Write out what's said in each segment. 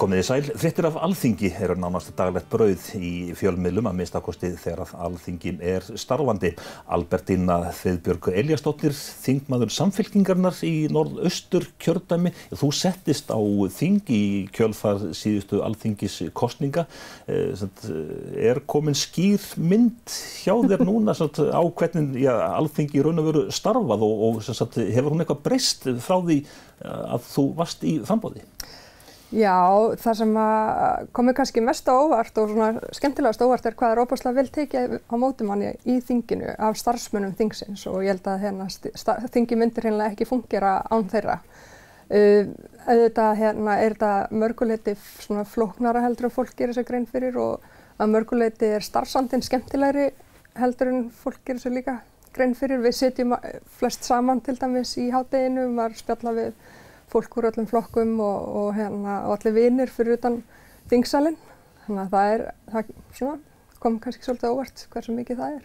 Komiði sæl, fréttir af Alþingi eru nánast daglegt brauð í fjölmiðlum að minnsta kosti þegar Alþingi starfandi. Albertína Friðbjörg Elíasdóttir, þingmaður Samfylkingarinnar í Norðausturkjördæmi. Þú settist á þing í kjölfar síðustu Alþingiskosninga. Komin skýr mynd hjá þér núna á hvernig Alþingi í raun og veru starfað og hefur hún eitthvað breyst frá því að þú varst í framboði? Já, það sem komið kannski mest á óvart og svona skemmtilegast óvart hvað er óbúslega vel tekið á móti manni í þinginu af starfsmönnum þingsins og ég held að þingi myndir hreinlega ekki fungera án þeirra. Auðvitað er þetta mörguleiti svona flóknara heldur en fólk gerir sér grein fyrir og að mörguleiti er starfsandinn skemmtilegri heldur en fólk gerir sér líka grein fyrir. Við sitjum flest saman til dæmis í hádeginu, maður spjalla við fólk úr öllum flokkum og allir vinir fyrir utan þingsalinn. Þannig að það kom kannski svolítið óvart hversu mikið það er.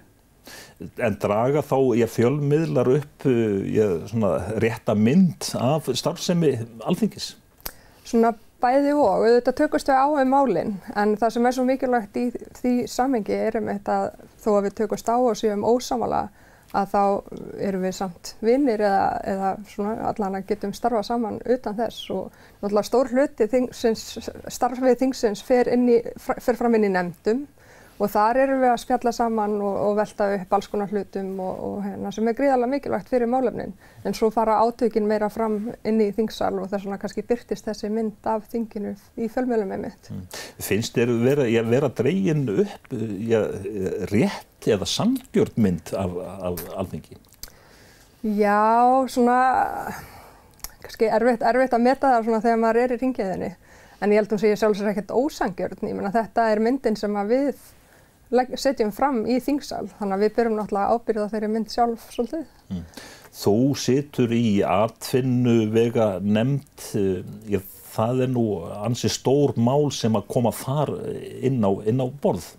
En draga þá fjölmiðlar upp rétta mynd af starfsemi Alþingis? Svona bæði og auðvitað tökumst við á málin, en það sem er svo mikilvægt í því samhengi er að þó að við tökumst á og séum ósammála að þá erum við samt vinir eða allan að getum starfað saman utan þess og náttúrulega stór hluti starfið þingsins fer fram inn í nefndum og þar erum við að spjalla saman og velta upp alls konar hlutum og sem er gríðarlega mikilvægt fyrir málefnin. En svo fara átökin meira fram inn í þingsal og þess vegna kannski birtist þessi mynd af þinginu í fjölmiðlum einmitt. Finnst þér vera dregin upp rétt eða sanngjörn mynd af Alþingi? Já, kannski erfitt að meta það þegar maður er í hringiðinni. En ég held hún sé sjálfsagt ekkert ósanngjörn. Ég meina þetta er myndin sem að við setjum fram í þingsal, þannig að við berum náttúrulega ábyrgð á þeirri mynd sjálf svolítið. Þú situr í atvinnuveganefnd, það er nú ansi stór mál sem að koma þar inn á borð.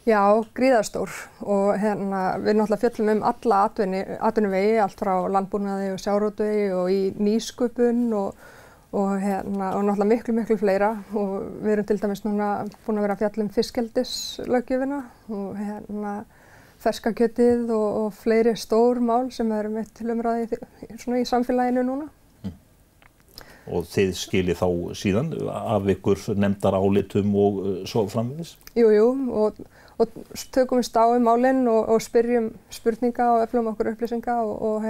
Já, gríðarstór og við náttúrulega fjöllum alla atvinnuvegi, allt frá landbúnaði og sjávarútvegi og í nýsköpun og náttúrulega miklu fleira og við erum til dæmis núna búin að vera að fjalla fiskeldislöggjöfina og ferskakjötið og fleiri stór mál sem eru með til umræðu í samfélaginu núna. Og þið skiljið þá síðan af ykkur nefndarálitum og svo framvegis? Jú, og tökumst á málin og spyrjum spurninga og öflum okkur upplýsinga og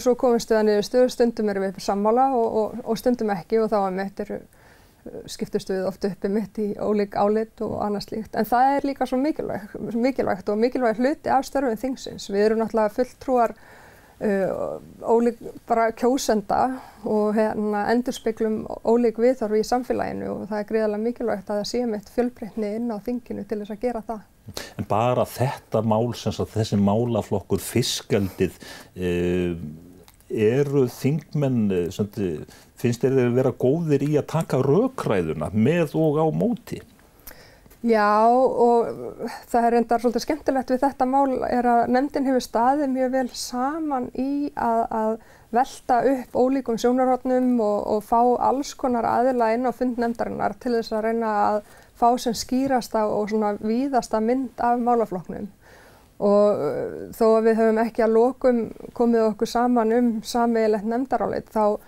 svo komumst við að niðurstöðu, stundum erum við sammála og stundum ekki og þá skiptust við oft upp í ólík álit og annað slíkt. En það er líka svo mikilvægt og mikilvægt hluti af störfum þingsins. Við erum náttúrulega fulltrúar ólík bara kjósenda og endurspeglum ólík viðhorf í samfélaginu og það er gríðarlega mikilvægt að það sé mitt fjölbreytni inn á þinginu til þess að gera það. En bara þetta mál, þessi málaflokkur, fiskeldið, eru þingmenn, finnst þér vera góðir í að taka rökræðuna með og á móti? Já, og það er reyndar svolítið skemmtilegt við þetta mál er að nefndin hefur staðið mjög vel saman í að velta upp ólíkum sjónarhornum og fá alls konar aðila inn á fund nefndarinnar til þess að reyna að fá sem skýrasta og víðasta mynd af málaflokknum. Og þó að við höfum ekki að lokum komið okkur saman sameiginlegt nefndarálit, þá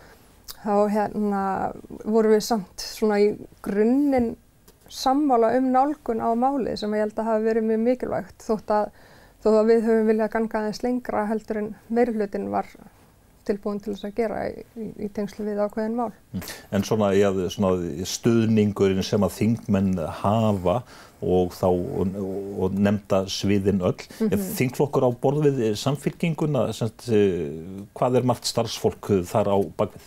vorum við samt í grunninn sammála nálgun á málið sem ég held að hafi verið mjög mikilvægt þó að við höfum viljað ganga aðeins lengra heldur en meirihlutinn var tilbúin til þess að gera í tengslu við ákveðin mál. En stuðningurinn sem að þingmenn hafa og nefnda sviðin öll, þingflokkur á borð við Samfylkinguna, hvað er margt starfsfólk þar á bakvið?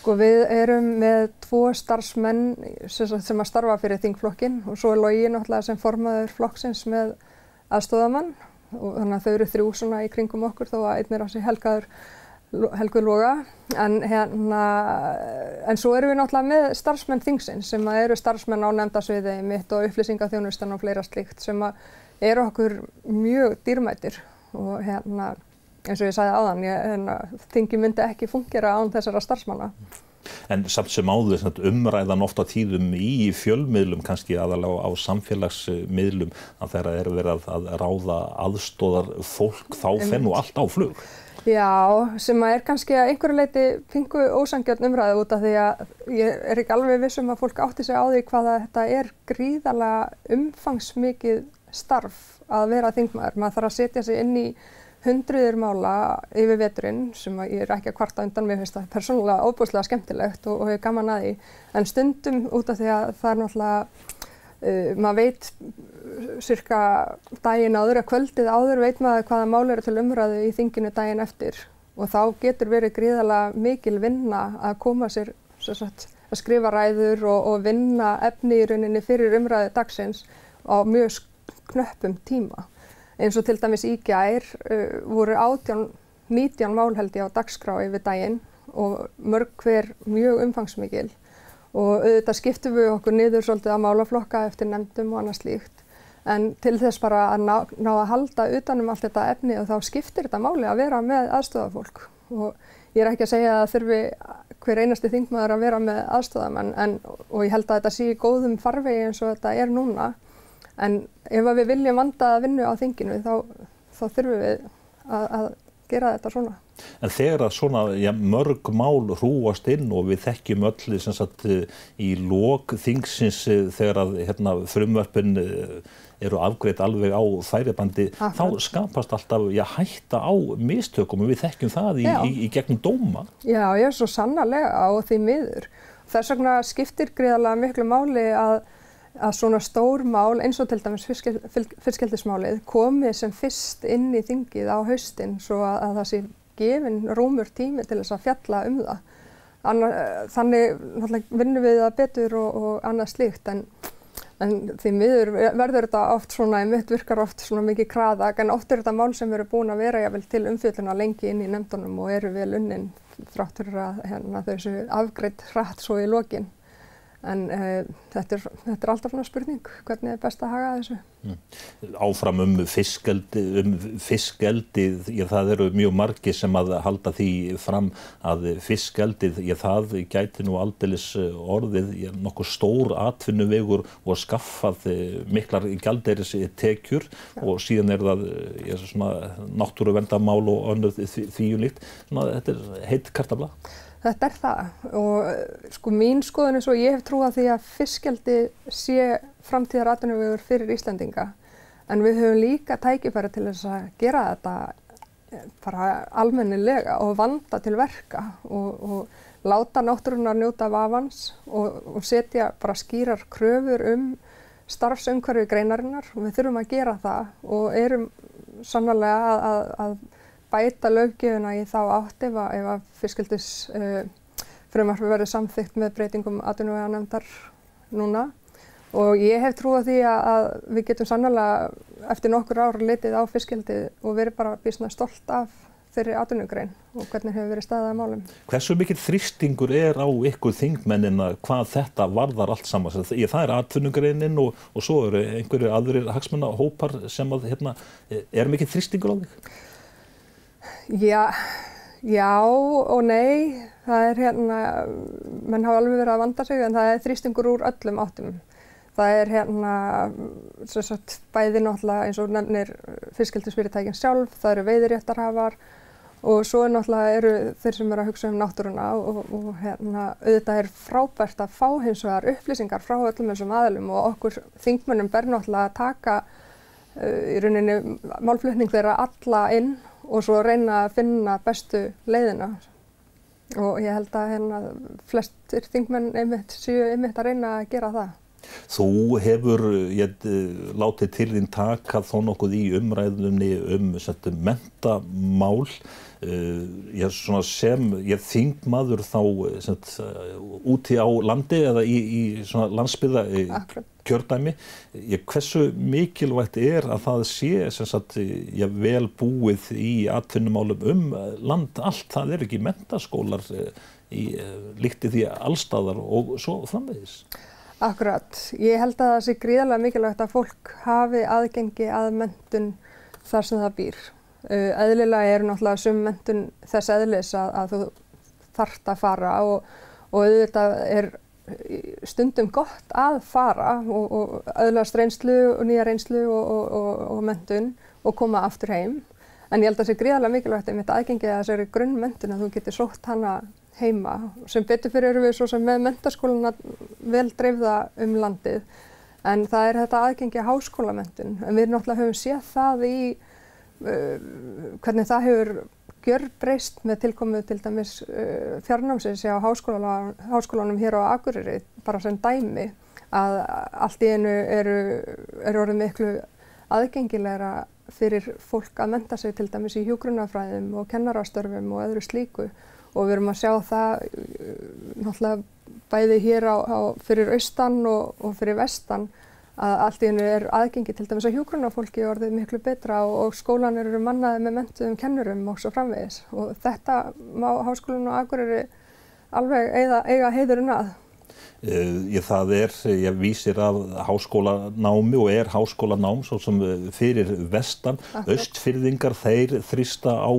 Við erum með 2 starfsmenn sem að starfa fyrir þingflokkinn og svo er Logi náttúrulega sem formaður flokksins með aðstoðarmann og þannig að þau eru 3 í kringum okkur þó að einn er á sig Helgu Loga. En svo erum við náttúrulega með starfsmenn þingsins sem eru starfsmenn á nefndasviði mitt og upplýsingaþjónustan og fleira slíkt sem eru okkur mjög dýrmætir og eins og ég sagði áðan, þingi myndi ekki fungera án þessara starfsmanna. En samt sem áður umræðan oft á tíðum í fjölmiðlum, kannski aðalega á samfélagsmiðlum, að þegar er verið að ráða aðstoðar fólk, þá fer nú allt á flug. Já, sem er kannski að einhverju leyti pingu ósanngjörn umræðu út af því að ég er ekki alveg viss að fólk átti sig á því hvað þetta er gríðarlega umfangsmikið starf að vera þingmaður. Maður þarf að setja sig inn í hundruðir mála yfir veturinn sem ég er ekki að kvarta undan, mér finnst það persónulega óbúslega skemmtilegt og ég gaman að því. En stundum út af því að það er náttúrulega, maður veit cirka daginn áður eða kvöldið áður veit maður hvaða mál eru til umræðu í þinginu daginn eftir og þá getur verið gríðarlega mikil vinna að koma sér að skrifa ræður og vinna efni í rauninni fyrir umræðu dagsins á mjög knöppum tíma. Eins og til dæmis í gær voru 19 mál held ég á dagskrá yfir daginn og mörg hver mjög umfangsmikil og auðvitað skiptum við okkur niður svolítið á málaflokka eftir nefndum og annað slíkt. En til þess bara að ná að halda utanum allt þetta efni og þá skiptir þetta máli að vera með aðstoðarfólk. Og ég er ekki að segja að þurfi hver einasti þingmaður að vera með aðstoðarmenn og ég held að þetta sé í góðum farvegi eins og þetta er núna. En ef við viljum vandaða vinnu á þinginu þá þurfum við að gera þetta svona. En þegar að svona mörg mál hrúast inn og við þekkjum öll sem sagt í lok þingsins þegar að frumvörpin eru afgreidd alveg á færibandi, þá skapast alltaf hætta á mistökum og við þekkjum það í gegnum dóma. Já, ég er svo sannarlega og því miður. Þess vegna skiptir gríðarlega miklu máli að svona stór mál eins og til dæmis fiskeldismálið komi sem fyrst inn í þingið á haustinn svo að það sé gefinn rúmur tími til þess að fjalla það. Þannig vinnum við það betur og annað slíkt en því miður verður þetta oft svona, mitt virkar oft svona mikið kraðak en oft er þetta mál sem eru búin að vera jafnvel til umfjölluna lengi inn í nefndunum og eru vel unnin þrátt fyrir að þau séu afgreidd hratt svo í lokin. En þetta er alltaf svona spurning, hvernig er best að haga þessu? Áfram fiskeldið, það eru mjög margir sem að halda því fram að fiskeldið, það gæti nú aldeilis orðið nokkuð stór atvinnuvegur og skaffað miklar gjaldeyristekjur og síðan er það svona náttúruverndarmál og önnur því líkt. Þetta er heitt kartafla. Þetta er það og sko mín skoðun er svo ég hef trúað því að fiskeldi sé framtíðar atvinnuvegur fyrir Íslendinga en við höfum líka tækifæri til þess að gera þetta bara almennilega og vanda til verka og láta náttúrunnar njóta vafans og setja bara skýrar kröfur starfsumhverfi greinarinnar og við þurfum að gera það og erum sannarlega að bæta löggjöfina í þá átt ef að fiskeldisfrumvarpið verður samþykkt með breytingum atvinnuveganefndar núna og ég hef trú á því að við getum sannarlega eftir nokkur ár litið á fiskeldið og verið bara býsna stolt af þeirri atvinnugrein og hvernig hefur verið staðið að málum. Hversu mikill þrýstingur er á ykkur þingmennina hvað þetta varðar allt saman? Það er atvinnugreinin og svo eru einhverju aðrir hagsmunahópar sem að er mikill þrýstingur á þig? Já og nei, það er menn hafa alveg verið að vanda sig en það er þrýstingur úr öllum áttum. Það er sem sagt bæði náttúrulega eins og nefnir fiskeldisfyrirtækin sjálf, það eru veiðiréttarhafar og svo náttúrulega eru þeir sem eru að hugsa náttúruna og auðvitað er frábært að fá hins vegar upplýsingar frá öllum þessum aðilum og okkur þingmönnum ber náttúrulega að taka í rauninni málflutning þeirra alla inn og svo reyna að finna bestu leiðina og ég held að flestir þingmenn séu einmitt að reyna að gera það. Þú hefur látið til þín taka þó nokkuð í umræðunni menntamál sem þingmaður þá úti á landi eða í svona landsbyggða kjördæmi. Hversu mikilvægt er að það sé vel búið í atvinnumálum land allt? Það er ekki menntaskólar líkt í því allstaðar og svo framvegis. Akkurat. Ég held að það sé gríðarlega mikilvægt að fólk hafi aðgengi að menntun þar sem það býr. Eðlilega er náttúrulega sum menntun þess eðlis að þú þarft að fara og auðvitað stundum gott að fara og öðlast reynslu og nýja reynslu og menntun og koma aftur heim. En ég held að það sé gríðarlega mikilvægt einmitt aðgengið að þessari grunnmenntun að þú getur sótt hana heima. Sem betur fyrir erum við svo sem með menntaskólana vel dreifða landið. En það þetta aðgengi að háskólamenntun. En við náttúrulega höfum séð það í hvernig það hefur gjörbreyst með tilkomu til dæmis fjarnámsins á háskólanum hér á Akureyri, bara sem dæmi, að allt í einu eru orðið miklu aðgengilegra fyrir fólk að mennta sig til dæmis í hjúkrunarfræðum og kennarastörfum og öðru slíku. Og við erum að sjá það náttúrulega bæði hér fyrir austan og fyrir vestan að allt í einu aðgengi til dæmis að hjúkrunarfólki orðið miklu betra og skólanir eru mannaði með menntuðum kennurum og svo framvegis. Og þetta má Háskólinn á Akureyri alveg eiga heiðurinn að. Það ég vísir af háskólanámi og háskólanám svo sem fyrir vestan. Austfirðingar þeir þrýsta á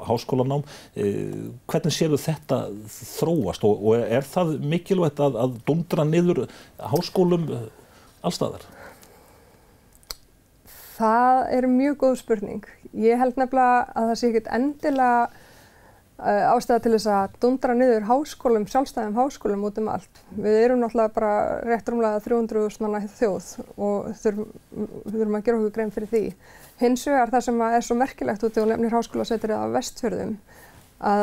háskólanám. Hvernig sérðu þetta þróast og það mikilvægt að dundra niður háskólum allstaðar? Það mjög góð spurning. Ég held nefnilega að það sé ekkert endilega ástæða til þess að dundra niður háskólum, sjálfstæðum háskólum út allt. Við erum náttúrulega bara rétt rúmlega 300.000 manna þjóð og þurfum að gera okkur grein fyrir því. Hins vegar það sem svo merkilegt út og nefnir háskólasetrið á Vestfjörðum að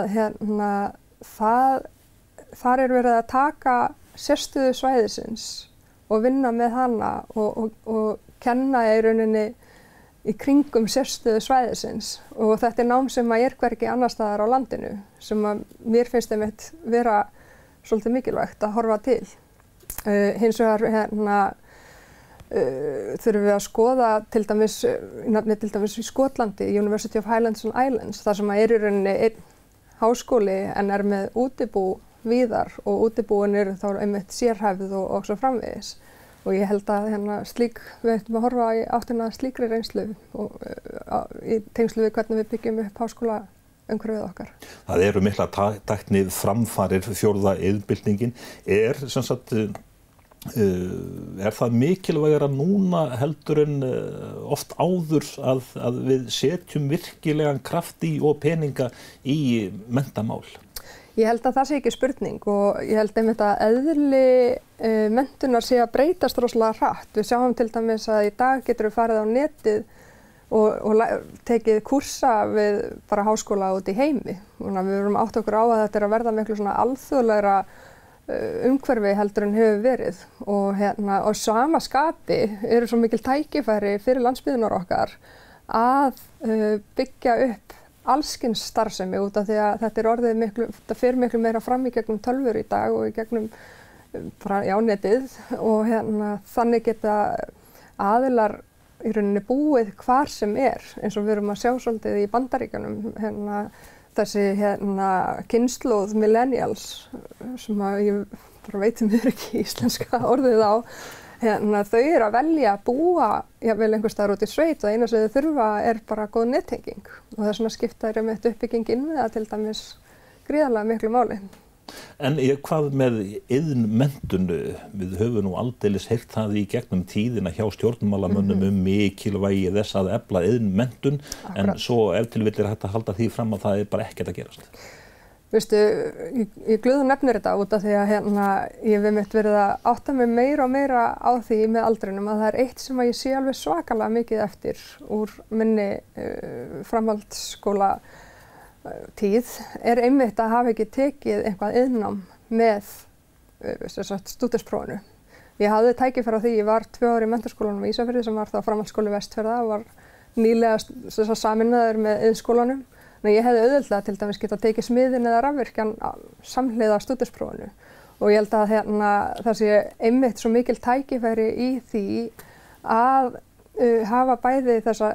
þar verið að taka sérstöðu svæðisins og vinna með hana og kenna í rauninni í kringum sérstöðu svæðisins og þetta nám sem hvergi annar staðar á landinu sem mér finnst einmitt vera svolítið mikilvægt að horfa til. Hins vegar þurfum við að skoða til dæmis í Skotlandi, University of Highlands and Islands, þar sem í rauninni einn háskóli en með útibú víðar og útibúin þá einmitt sérhæfð og svo framvegis. Og ég held að við ættum að horfa í áttina slíkri reynslu og í tengslu við hvernig við byggjum upp háskólaumhverfið okkar. Það eru mikla tækni framfarir, fjórða iðnbyltingin. Það mikilvægara núna heldur en oft áður að við setjum virkilegan kraft í og peninga í menntamál? Ég held að það sé ekki spurning og ég held einmitt að eðli menntunar sé að breytast rosalega hratt. Við sjáum til dæmis að í dag getur við farið á netið og tekið kursa við bara háskóla út í heimi. Við erum átt okkur á að þetta að verða miklu svona alþjóðlegra umhverfi heldur en hefur verið og sama skapi eru svo mikil tækifæri fyrir landsbyggðirnar okkar að byggja upp allskyns starfsemi út af því að þetta fer miklu meira fram í gegnum tölvur í dag og í gegnum netið og þannig geta aðilar í rauninni búið hvar sem eins og við erum að sjá svolítið í Bandaríkjunum þessi kynslóð millennials sem ég veit ekki íslenska orðið á þau eru að velja að búa jafnvel einhvers staðar út í sveit og eina sem þau þurfa bara góð nettenging og þess vegna skipta þeir með uppbygging innviða til dæmis gríðarlega miklu máli. En hvað með iðnmenntun? Við höfum nú aldeilis heyrt það í gegnum tíðina hjá stjórnmálamönnum mikilvægi þess að efla iðnmenntun en svo ef til vill hægt að halda því fram að það bara ekkert að gerast. Veistu, ég glöðu nefnir þetta út af því að ég hef einmitt verið að átta mig meira og meira á því með aldrinum að það eitt sem ég sé alveg svakalega mikið eftir úr minni framhaldsskóla tíð einmitt að hafa ekki tekið eitthvað iðnnám með stúdentsprófinu. Ég hafði tækifæri á því, ég var 2 ár í menntaskólanum í Ísafirði sem var þá framhaldsskóli Vestfjarða og var nýlega sameinaður með iðnskólanum. Ég hefði auðveldlega til dæmis getað tekið smiðin eða rafvirkjan samhliða stúdentsprófinu og ég held að það sé einmitt svo mikil tækifæri í því að hafa bæði þessa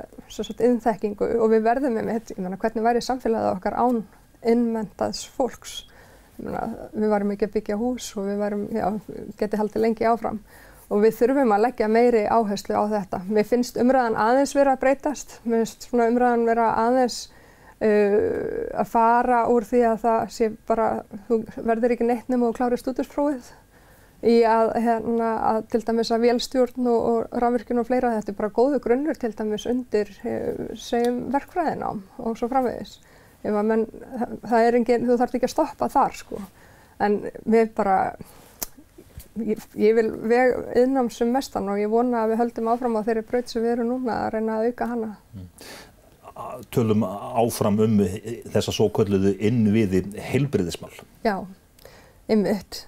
iðnþekkingu og við verðum einmitt, hvernig væri samfélagið okkar án iðnmenntaðs fólks. Við varum ekki að byggja hús og við geti haldið lengi áfram og við þurfum að leggja meiri áherslu á þetta. Mér finnst umræðan aðeins vera að breytast, mér finnst umræðan vera aðeins að fara úr því að það sé bara, þú verður ekki neitt nema og klárir stúdentsprófið í að til dæmis að vélstjórn og rafvirkjun og fleira, þetta bara góður grunnur til dæmis undir segjum verkfræðinám og svo framvegis. Þú þarft ekki að stoppa þar sko, en við bara, ég vil veg iðnám sem mestan og ég vona að við höldum áfram á þeirri braut sem við erum núna að reyna að auka hana. Tölum áfram þessa svokölluðu innviði heilbrigðismál. Já, einmitt.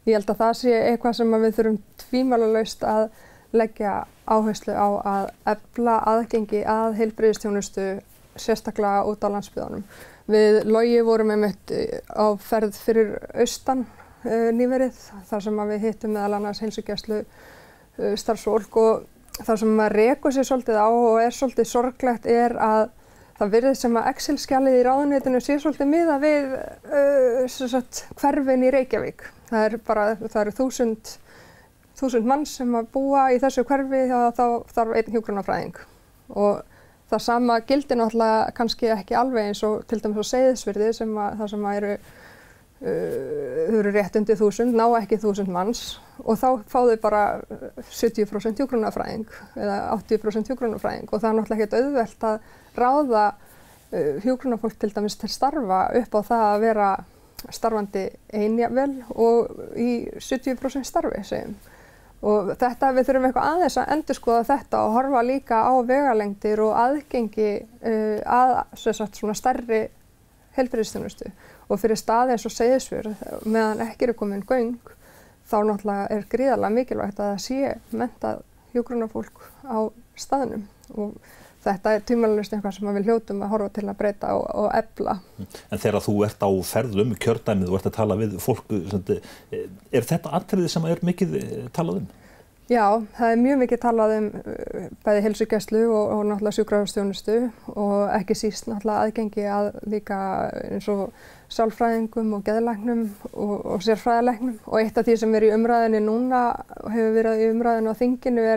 Ég held að það sé eitthvað sem við þurfum tvímælalaust að leggja áherslu á að efla aðgengi að heilbrigðisþjónustu sérstaklega út á landsbyggðunum. Við Logi vorum einmitt á ferð fyrir austan nýverið þar sem við hittum meðal annars heilsugæslu starfsfólk og það sem maður rekur sér svolítið á og svolítið sorglegt að það virðist sem að Excel-skjalið í ráðuneytinu sé svolítið miðað við hverfin í Reykjavík. Það eru 1000 manns sem að búa í þessu hverfi þá þarf einn hjúkrunarfræðing. Og það sama gildir náttúrulega kannski ekki alveg eins og til dæmis á Seyðisfirði þar sem eru rétt undir 1000, ná ekki 1000 manns og þá fá þau bara 70% hjúkrunarfræðing eða 80% hjúkrunarfræðing og það er náttúrulega ekkert auðvelt að ráða hjúkrunarfólk til dæmis til starfa upp á það að vera starfandi einjafnvel og í 70% starfi segjum. Og við þurfum eitthvað aðeins að endurskoða þetta og horfa líka á vegalengdir og aðgengi að svona stærri heilbrigðisþjónustu. Og fyrir staði eins og Seyðisfjörð, meðan ekki eru komin göng, þá náttúrulega gríðarlega mikilvægt að það sé menntað hjúkrunarfólk á staðnum. Og þetta tvímælalaust eitthvað sem við hljótum að horfa til að breyta og efla. En þegar þú ert á ferðum kjördæmið og ert að tala við fólk, þetta atriði sem mikið talað um? Já, það mjög mikið talað bæði heilsugæslu og náttúrulega sjúkrahúsþjónustu og ekki síst náttúrulega aðgengi að líka eins og sálfræðingum og geðlæknum og sérfræðilæknum. Og eitt af því sem í umræðinni núna og hefur verið í umræðinu á þinginu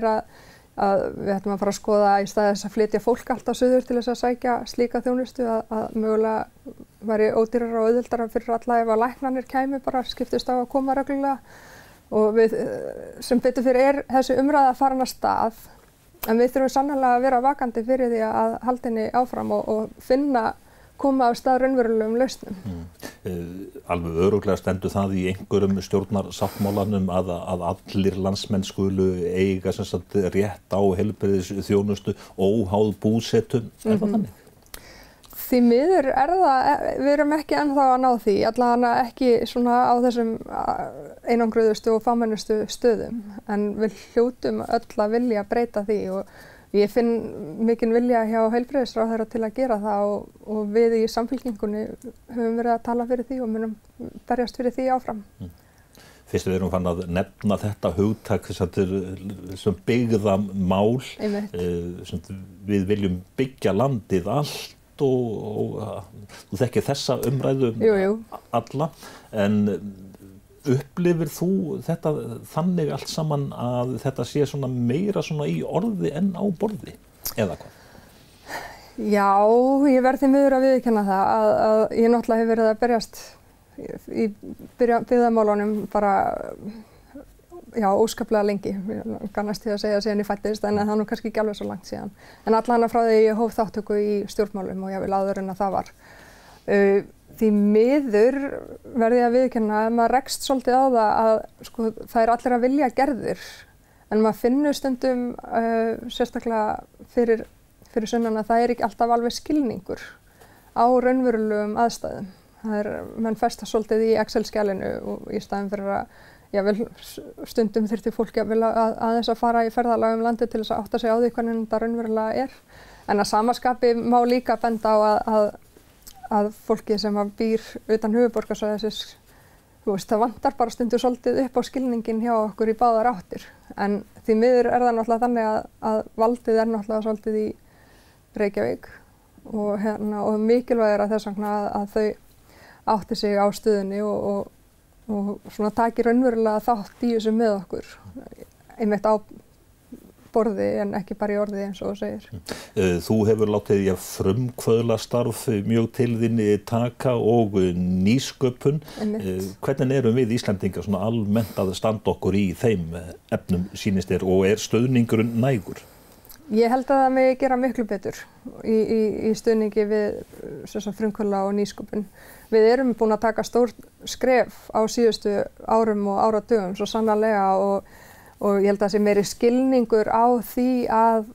að við ætlum að fara að skoða í stað þess að flytja fólk alltaf suður til þess að sækja slíka þjónustu að mögulega væri ódýrara og auðveldara fyrir alla ef að læknarnir kæmu bara skiptist á að koma reglulega. Og við sem betur fyrir þessi umræða farin af stað, en við þurfum sannarlega að vera vakandi fyrir því að halda henni áfram og koma af stað raunverulegum lausnum. Alveg örugglega stendur það í einhverjum stjórnarsáttmálanum að allir landsmenn skulu eiga rétt á heilbrigðisþjónustu óháð búsetu. Það þannig? Því miður við erum ekki ennþá að ná því, allavega ekki svona á þessum einangruðustu og fámennustu stöðum, en við hljótum öll að vilja breyta því og ég finn mikinn vilja hjá heilbrigðisráðherra til að gera það og við í Samfylkingunni höfum verið að tala fyrir því og munum berjast fyrir því áfram. Fyrst við erum fann að nefna þetta hugtak sem byggðamál, við viljum byggja landið allt og þú þekkir þessa umræðu alla, en upplifir þú þetta þannig allt saman að þetta sé meira í orði en á borði, eða hvað? Já, ég verð því miður að viðurkenna það að ég náttúrulega hef verið að berjast í byggðamálunum bara óskaplega lengi. Ég kannast því að segja síðan ég fæddist, en það er kannski ekki alveg svo langt síðan. En allavega frá því ég hóf þáttöku í stjórnmálum og ég vil áður en að það var. Því miður verði ég að viðurkenna að maður rekst svolítið á það að það allir að vilja gerðir, en maður finnur stundum sérstaklega fyrir sunnan að það ekki alltaf alveg skilningur á raunverulegum aðstæðum. Menn festa svolítið í Excel-skjalinu og í staðinn fyrir að stundum þyrfti fólki að aðeins að fara í ferðalag landið til þess að átta sig á því hvernig þetta raunverulega er. En að sama skapi má líka benda á að fólki sem býr utan höfuðborgarsvæðisins, það vantar bara stundum svolítið upp á skilningin hjá okkur í báðar áttir. En því miður það náttúrulega þannig að valdið náttúrulega svolítið í Reykjavík og mikilvægir að þess vegna að þau átti sig á stöðunni og taki raunverulega þátt í þessu með okkur, einmitt á borði en ekki bara í orði eins og þú segir. Þú hefur látið frumkvöðlastarf mjög til þín taka og nýsköpun. Hvernig erum við Íslendingar svona almennt að standa okkur í þeim efnum sýnist þér og stuðningurinn nægur? Ég held að það megi gera miklu betur í stuðningi við frumkvöðla og nýsköpun. Við erum búin að taka stór skref á síðustu árum og áratugum svo sannarlega og ég held að það sé meiri skilningur á því að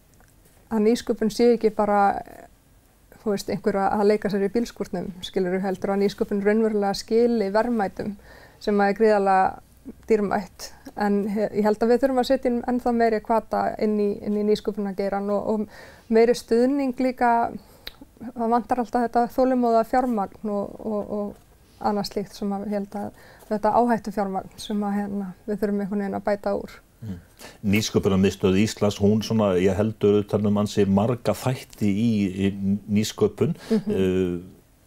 nýsköpun sé ekki bara einhver að leika sér í bílskúrnum, skilur við heldur að nýsköpun raunverulega skili verðmætum sem er gríðarlega dýrmætt. En ég held að við þurfum að setja ennþá meiri hvata inn í nýsköpunargeirann og meiri stuðning líka. Það vantar alltaf þetta þolinmóða fjármagn og annað slíkt sem ég held að þetta áhættu fjármagn sem við þurfum einhvern veginn að bæta úr. Nýsköpunarmiðstöð Íslands, hún svona, ég heldur utan ansi marga þætti í nýsköpun.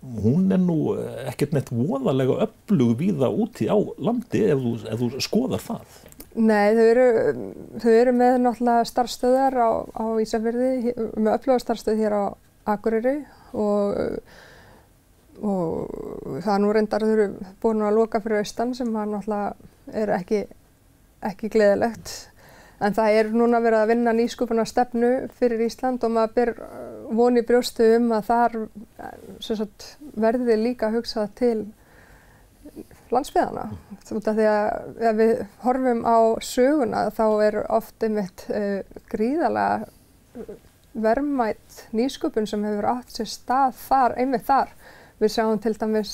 Hún nú ekkert neitt voðalega öflug víða úti á landi ef þú skoðar það. Nei, þau eru með náttúrulega starfsstöðar á Ísafirði, með öfluga starfsstöð hér á Akureyri og það nú reyndar þau eru búin að loka fyrir austan sem náttúrulega er ekki gleðilegt. En það núna verið að vinna nýsköpunarstefnu fyrir Ísland og maður ber von í brjóstu að þar verði líka hugsað til landsbyggðanna. Út af því að ef við horfum á söguna þá oft einmitt gríðarlega verðmæt nýsköpun sem hefur átt sér stað einmitt þar. Við sjáum til dæmis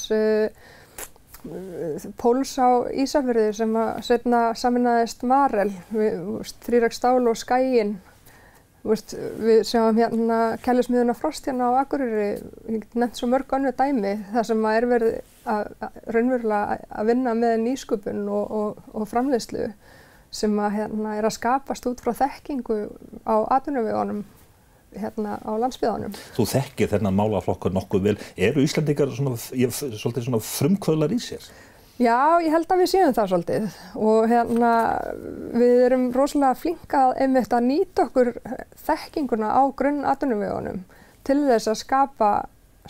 Póls á Ísafirði sem seinna sameinaðist Marel, Þrírek stál og Skaginn. Við sjáum kælismiðjuna Frost á Akureyri, ég get nefnt svo mörg önnur dæmi þar sem verið raunverulega að vinna með nýsköpun og framleiðslu sem að skapast út frá þekkingu á atvinnuvegunum á landsbyggðunum. Þú þekkir þennan málaflokkur nokkuð vel. Eru Íslendingar svolítið svona frumkvöðlar í sér? Já, ég held að við séum það svolítið og við erum rosalega flink einmitt að nýta okkur þekkinguna á grunnatvinnuvegunum til þess að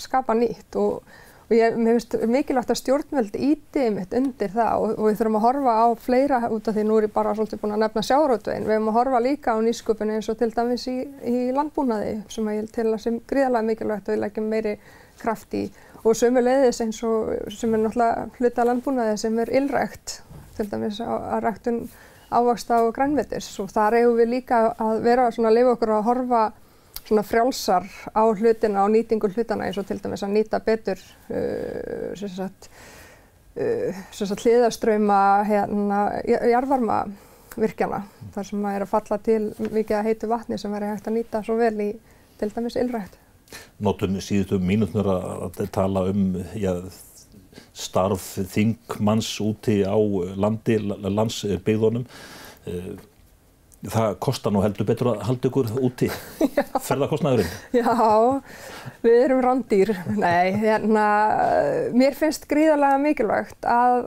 skapa nýtt og mér finnst mikilvægt að stjórnvöld ýti einmitt undir það og við þurfum að horfa á fleira út af því nú ég bara svolítið búin að nefna sjávarútveginn. Við höfum að horfa líka á nýsköpun eins og til dæmis í landbúnaði sem ég til að sem gríðarlega mikilvægt og við leggjum meiri kraft í og sömuleiðis eins og sem náttúrulega hluti af landbúnaði sem ylrækt, til dæmis að ræktun ávaxta og grænmetis og þar eigum við líka að vera svona að leyfa okkur að horfa svona frjálsar á hlutina og nýtingu hlutana eins og til dæmis að nýta betur hliðarstrauma jarðvarmavirkjana þar sem að falla til mikið af heitu vatni sem hægt að nýta svo vel í til dæmis ylrækt. Notum síðustu mínúturnar að tala starf þingmanns úti á landsbyggðunum. Það kostar nú heldur betur að halda ykkur úti, ferðakostnaðurinn. Já, við erum rándýr. Nei, mér finnst gríðarlega mikilvægt að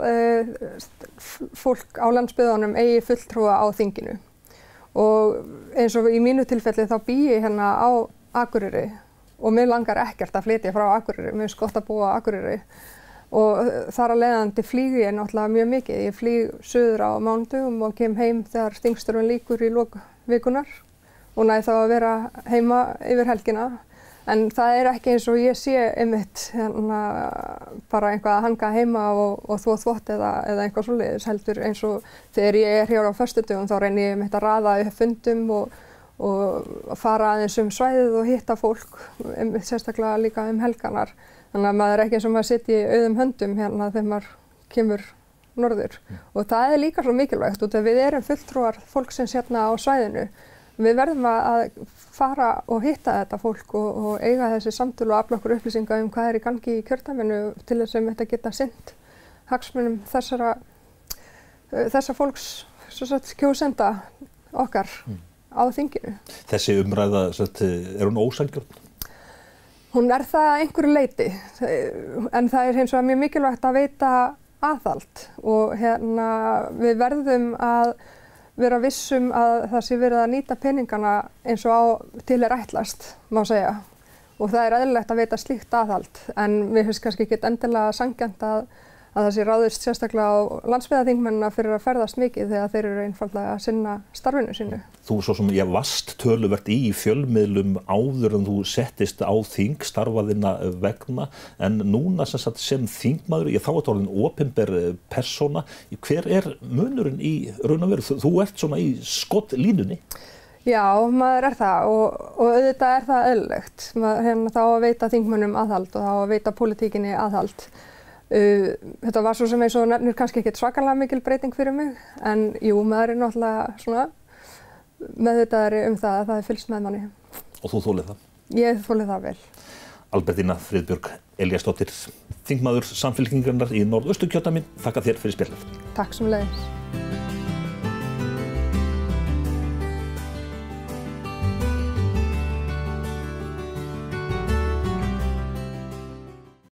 fólk á landsbyggðunum eigi fulltrúa á þinginu. Og eins og í mínu tilfelli þá bý ég á Akureyri og mig langar ekkert að flytja frá Akureyri, mér finnst gott að búa á Akureyri. Og þar að leiðandi flýg ég náttúrulega mjög mikið. Ég flýg suður á mánudögum og kem heim þegar þingstörfin lýkur í lok vikunar og næ þá að vera heima yfir helgina. En það ekki eins og ég sé einmitt bara eitthvað að hanga heima og þvo þvott eða eitthvað svoleiðis heldur eins og þegar ég hér á föstudögum þá reyni ég einmitt að raða upp fundum og fara aðeins svæðið og hitta fólk, einmitt sérstaklega líka helganar. Þannig að maður ekki eins og maður sitji í auðum höndum þegar maður kemur norður. Og það líka svo mikilvægt út af við erum fulltrúar fólksins á svæðinu. Við verðum að fara og hitta þetta fólk og eiga þessi samtöl og afla okkur upplýsinga hvað í gangi í kjördæminu til þess að þetta geta sinnt hagsmunum þessa fólks kjósenda okkar á þinginu. Þessi umræða, hún ósanngjörn? Hún það að einhverju leyti, en það hins vegar mjög mikilvægt að veita aðhald og við verðum að vera vissum að það sé verið að nýta peningana eins og til ætlast, má segja. Og það eðlilegt að veita slíkt aðhald, en mér finnst kannski ekki endilega sanngjarnt að það sé ráðist sérstaklega á landsbyggðarþingmennina fyrir að ferðast mikið þegar þeir eru einfaldlega að sinna starfinu sínu. Þú svo sem varst töluvert í fjölmiðlum áður en þú settist á þing starfaðina vegna, en núna sem þingmaður, þá ert orðin opinber persóna. Hver munurinn í raun og veru? Þú ert svona í skottlínunni. Já, maður það og auðvitað það eðlilegt. Þá að veita þingmönnum aðhald og þá að veita pólitíkinni aðhald. Þetta var svo sem eins og nefnir kannski ekkert svakalega mikil breyting fyrir mig, en jú, maður náttúrulega svona meðvitaðri það að það fylgst með manni. Og þú þolið það? Ég þolið það vel. Albertína Friðbjörg Elíasdóttir, þingmaður Samfylkingarinnar í Norðausturkjördæmi, þakka þér fyrir spjallið. Takk sömuleiðis.